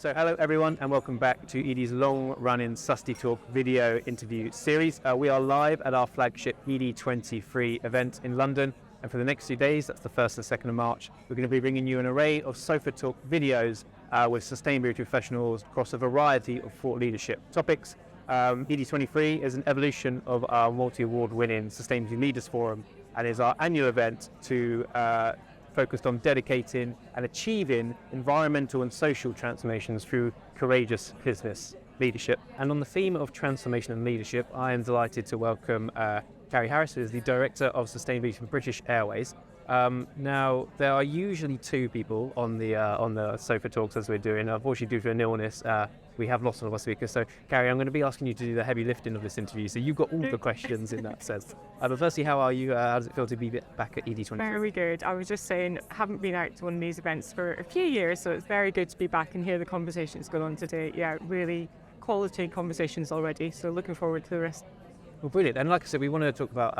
So hello everyone and welcome back to Edie's long-running SustyTalk video interview series. We are live at our flagship ED23 event in London, and for the next 2 days, that's the 1st and 2nd of March, we're going to be bringing you an array of SustyTalk videos with sustainability professionals across a variety of thought leadership topics. ED23 is an evolution of our multi-award winning Sustainability Leaders Forum and is our annual event to focused on dedicating and achieving environmental and social transformations through courageous business leadership. And on the theme of transformation and leadership, I am delighted to welcome Carrie Harris, who is the Director of Sustainability from British Airways. Now, there are usually two people on the Sofa Talks as we're doing. Unfortunately, due to an illness, we have lost one of our speakers. So, Carrie, I'm going to be asking you to do the heavy lifting of this interview. So you've got all the questions in that sense. But firstly, how are you? How does it feel to be back at ED23? Very good. I was just saying, I haven't been out to one of these events for a few years, so it's very good to be back and hear the conversations going on today. Yeah, really quality conversations already. So looking forward to the rest. Well, brilliant. And like I said, we want to talk about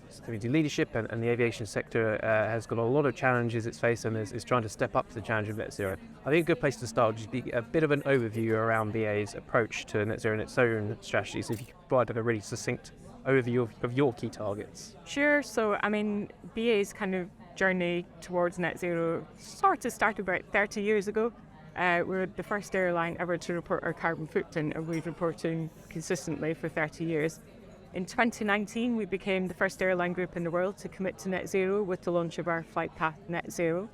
sustainability leadership, and the aviation sector has got a lot of challenges it's faced and is trying to step up to the challenge of net zero. I think a good place to start would just be a bit of an overview around BA's approach to net zero and its own strategy. So if you could provide a really succinct overview of your key targets. Sure. So, I mean, BA's kind of journey towards net zero sort of started about 30 years ago. We're the first airline ever to report our carbon footprint, and we've been reporting consistently for 30 years. In 2019, we became the first airline group in the world to commit to net zero with the launch of our flight path net zero.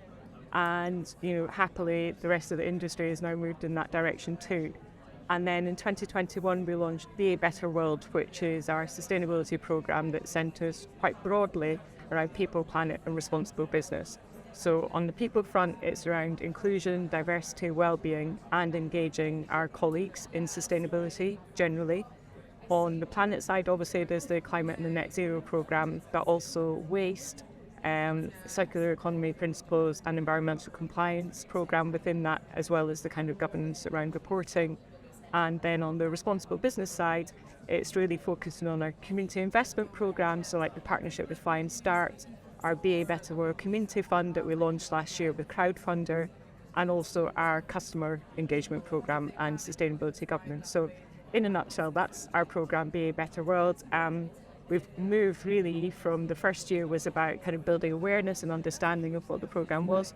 And, happily, the rest of the industry has now moved in that direction too. And then in 2021, we launched BA Better World, which is our sustainability program that centres quite broadly around people, planet and responsible business. So on the people front, it's around inclusion, diversity, well-being and engaging our colleagues in sustainability generally. On the planet side, obviously, there's the climate and the net zero programme, but also waste, circular economy principles and environmental compliance programme within that, as well as the kind of governance around reporting. And then on the responsible business side, it's really focusing on our community investment programme, so like the partnership with Fly and Start, our BA Better World Community Fund that we launched last year with Crowdfunder, and also our customer engagement programme and sustainability governance. So in a nutshell, that's our programme, BA Better World. We've moved really from the first year was about kind of building awareness and understanding of what the programme was,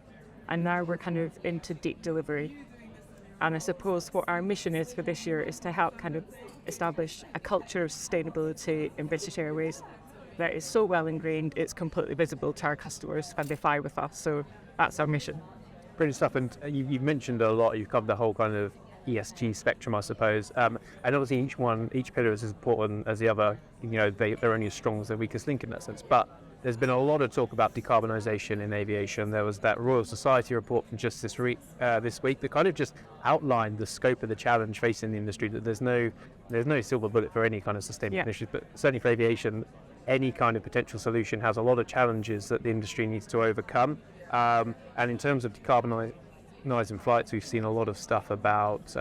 and now we're kind of into deep delivery. And I suppose what our mission is for this year is to help kind of establish a culture of sustainability in British Airways that is so well ingrained, it's completely visible to our customers when they fly with us. So that's our mission. Brilliant stuff. And you've mentioned a lot, you've covered the whole kind of ESG spectrum, I suppose. And obviously each pillar is as important as the other. They're only as strong as their weakest link in that sense. But there's been a lot of talk about decarbonisation in aviation. There was that Royal Society report from just this week that kind of just outlined the scope of the challenge facing the industry, that there's no silver bullet for any kind of sustainable initiative, but certainly for aviation, any kind of potential solution has a lot of challenges that the industry needs to overcome. And in terms of decarbonising flights, we've seen a lot of stuff about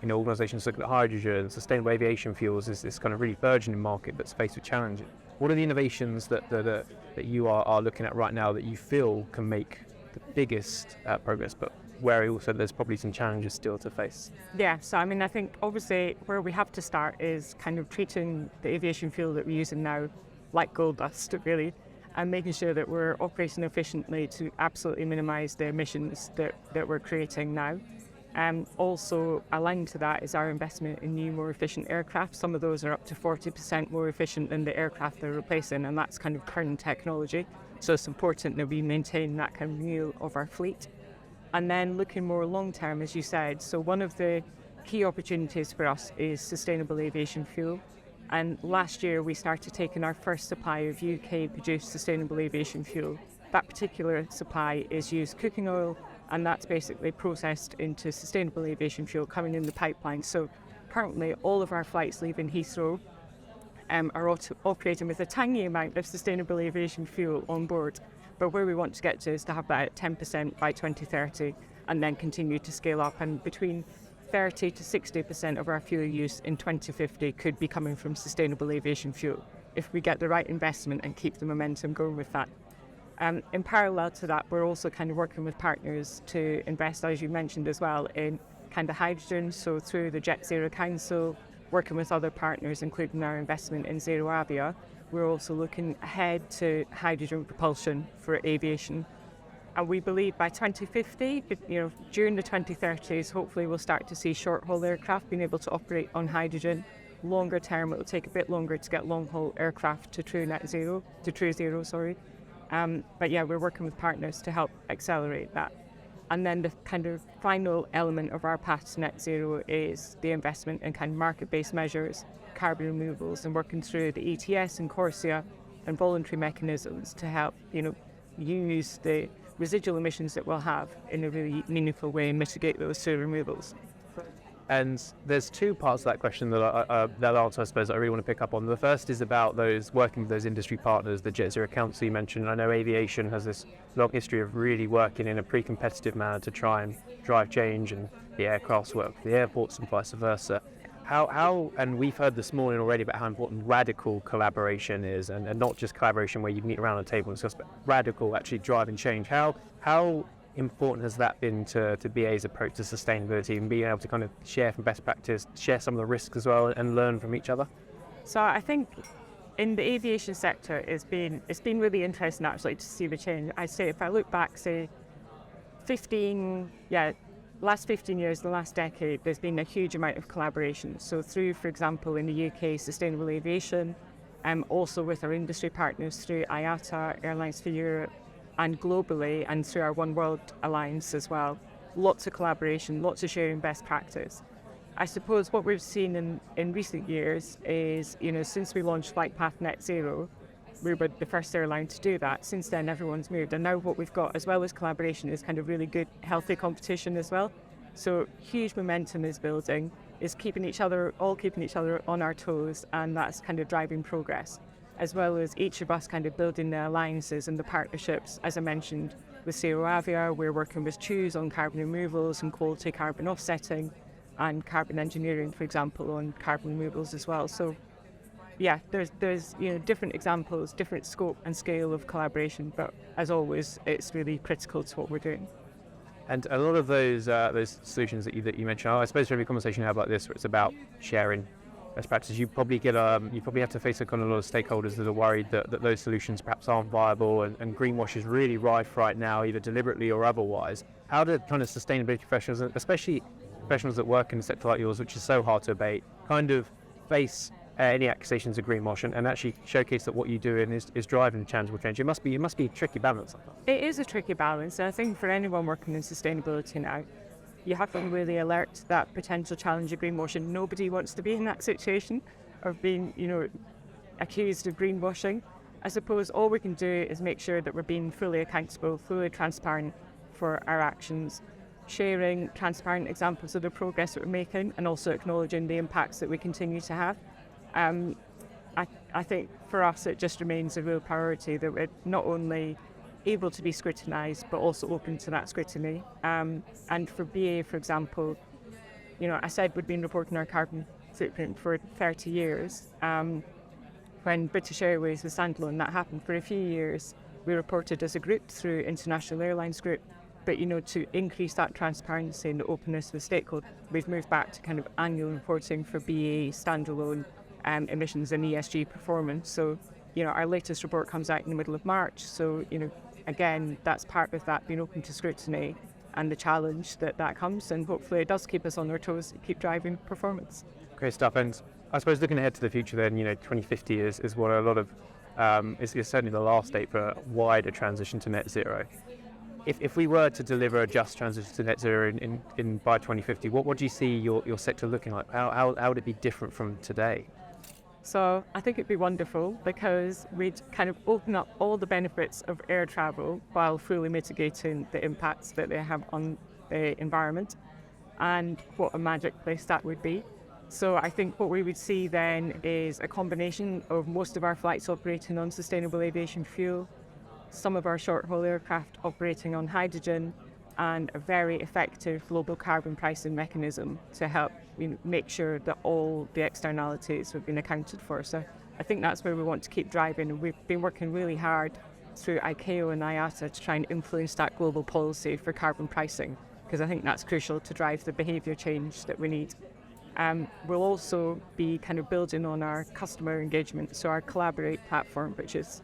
organisations looking at hydrogen, sustainable aviation fuels is this kind of really burgeoning market that's faced with challenges. What are the innovations that you are looking at right now that you feel can make the biggest progress, but where also there's probably some challenges still to face? Yeah, so I mean, I think obviously where we have to start is kind of treating the aviation fuel that we're using now like gold dust, really, and making sure that we're operating efficiently to absolutely minimise the emissions that we're creating now. Also aligned to that is our investment in new, more efficient aircraft. Some of those are up to 40% more efficient than the aircraft they're replacing, and that's kind of current technology. So it's important that we maintain that kind of renewal of our fleet. And then looking more long term, as you said, so one of the key opportunities for us is sustainable aviation fuel. And last year we started taking our first supply of UK produced sustainable aviation fuel. That particular supply is used cooking oil, and that's basically processed into sustainable aviation fuel coming in the pipeline. So currently all of our flights leaving Heathrow are operating with a tiny amount of sustainable aviation fuel on board. But where we want to get to is to have that at 10% by 2030 and then continue to scale up. And between 30 to 60% of our fuel use in 2050 could be coming from sustainable aviation fuel if we get the right investment and keep the momentum going with that. In parallel to that, we're also kind of working with partners to invest, as you mentioned as well, in kind of hydrogen. So through the Jet Zero Council, working with other partners, including our investment in Zero Avia, we're also looking ahead to hydrogen propulsion for aviation. And we believe by 2050, during the 2030s, hopefully we'll start to see short-haul aircraft being able to operate on hydrogen. Longer term, it will take a bit longer to get long-haul aircraft to true zero. But yeah, we're working with partners to help accelerate that. And then the kind of final element of our path to net zero is the investment in kind of market-based measures, carbon removals, and working through the ETS and CORSIA and voluntary mechanisms to help, use the residual emissions that we'll have in a really meaningful way and mitigate those through removals. And there's two parts to that question that answer, I suppose, that I really want to pick up on. The first is about those working with those industry partners, the Jet Zero Council you mentioned. I know aviation has this long history of really working in a pre-competitive manner to try and drive change, and the aircrafts work with the airports and vice versa. How and we've heard this morning already about how important radical collaboration is, and not just collaboration where you meet around a table and discuss, but radical actually driving change. How important has that been to BA's approach to sustainability and being able to kind of share from best practice, share some of the risks as well, and learn from each other? So I think in the aviation sector, it's been really interesting actually to see the change. I'd say if I look back, say, last 15 years, the last decade, there's been a huge amount of collaboration. So through, for example, in the UK, Sustainable Aviation, also with our industry partners through IATA, Airlines for Europe, and globally, and through our One World Alliance as well. Lots of collaboration, lots of sharing best practice. I suppose what we've seen in recent years is, since we launched Flightpath Net Zero, we were the first airline to do that. Since then, everyone's moved. And now what we've got, as well as collaboration, is kind of really good, healthy competition as well. So huge momentum is building, is keeping each other on our toes, and that's kind of driving progress, as well as each of us kind of building the alliances and the partnerships. As I mentioned, with Zero Avia, we're working with Choose on carbon removals and quality carbon offsetting, and carbon engineering, for example, on carbon removals as well. So yeah, there's different examples, different scope and scale of collaboration, but as always, it's really critical to what we're doing. And a lot of those solutions that you mentioned, I suppose for every conversation you have like this, where it's about sharing best practices, you probably have to face a lot of stakeholders that are worried that those solutions perhaps aren't viable, and greenwash is really rife right now, either deliberately or otherwise. How do kind of sustainability professionals, especially professionals that work in a sector like yours, which is so hard to abate, kind of face any accusations of greenwash and actually showcase that what you're doing is driving tangible change? It must be a tricky balance. It is a tricky balance, and I think for anyone working in sustainability now, you have to really alert that potential challenge of greenwashing. Nobody wants to be in that situation of being, accused of greenwashing. I suppose all we can do is make sure that we're being fully accountable, fully transparent for our actions, sharing transparent examples of the progress that we're making, and also acknowledging the impacts that we continue to have. I think for us it just remains a real priority that we're not only able to be scrutinised but also open to that scrutiny. And for BA, for example, I said we'd been reporting our carbon footprint for 30 years. When British Airways was standalone, that happened for a few years. We reported as a group through International Airlines Group, but to increase that transparency and the openness with stakeholders, we've moved back to kind of annual reporting for BA standalone emissions and ESG performance. So, our latest report comes out in the middle of March. So, again, that's part of that being open to scrutiny and the challenge that comes, and hopefully it does keep us on our toes, keep driving performance. Great stuff. And I suppose looking ahead to the future then, 2050 is what a lot of, is certainly the last date for a wider transition to net zero. If we were to deliver a just transition to net zero in by 2050, what do you see your sector looking like? How would it be different from today? So I think it'd be wonderful because we'd kind of open up all the benefits of air travel while fully mitigating the impacts that they have on the environment, and what a magic place that would be. So I think what we would see then is a combination of most of our flights operating on sustainable aviation fuel, some of our short-haul aircraft operating on hydrogen, and a very effective global carbon pricing mechanism to help make sure that all the externalities have been accounted for. So I think that's where we want to keep driving, and we've been working really hard through ICAO and IATA to try and influence that global policy for carbon pricing, because I think that's crucial to drive the behaviour change that we need. We'll also be kind of building on our customer engagement, so our Collaborate platform, which is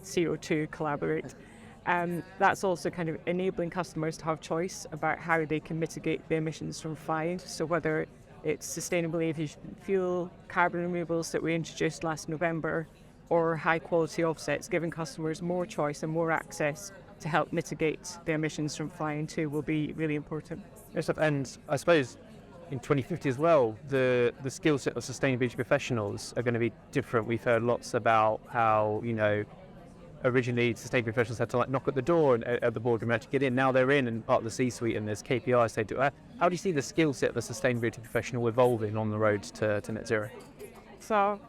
CO2 Collaborate. That's also kind of enabling customers to have choice about how they can mitigate the emissions from flying. So whether it's sustainable aviation fuel, carbon removals that we introduced last November, or high quality offsets, giving customers more choice and more access to help mitigate the emissions from flying too will be really important. Yes, and I suppose in 2050 as well, the skill set of sustainability professionals are going to be different. We've heard lots about how, originally sustainability professionals had to knock at the door and at the boardroom to get in. Now they're in and part of the C-suite, and there's KPIs they do. How do you see the skill set of a sustainability professional evolving on the road to net zero? So,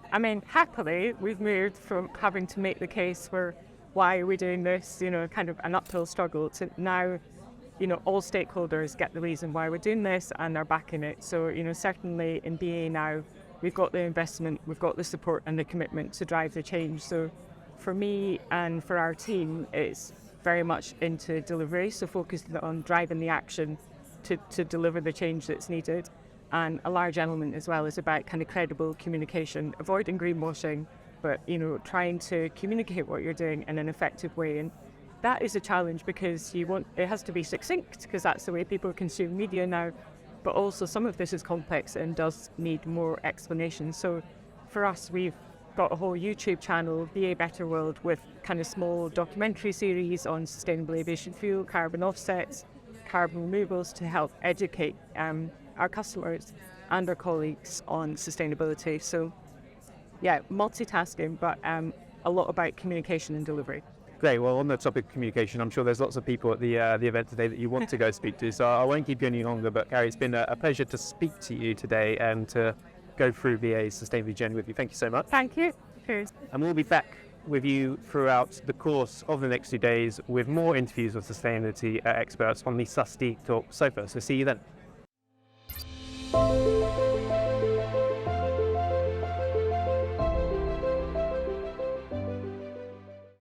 happily, we've moved from having to make the case for why are we doing this, kind of an uphill struggle, to now, all stakeholders get the reason why we're doing this and are backing it. So, certainly in BA now, we've got the investment, we've got the support and the commitment to drive the change. So for me and for our team, it's very much into delivery, so focused on driving the action to deliver the change that's needed. And a large element as well is about kind of credible communication, avoiding greenwashing, but trying to communicate what you're doing in an effective way. And that is a challenge because it has to be succinct, because that's the way people consume media now. But also some of this is complex and does need more explanation. So for us, we've got a whole YouTube channel, BA Better World, with kind of small documentary series on sustainable aviation fuel, carbon offsets, carbon removals, to help educate our customers and our colleagues on sustainability. So yeah, multitasking, but a lot about communication and delivery. Great. Well, on the topic of communication, I'm sure there's lots of people at the event today that you want to go speak to, so I won't keep you any longer. But Carrie, it's been a pleasure to speak to you today and to go through BA's sustainability journey with you. Thank you so much. Thank you. Cheers. And we'll be back with you throughout the course of the next 2 days with more interviews with sustainability experts on the SustyTalk sofa. So see you then.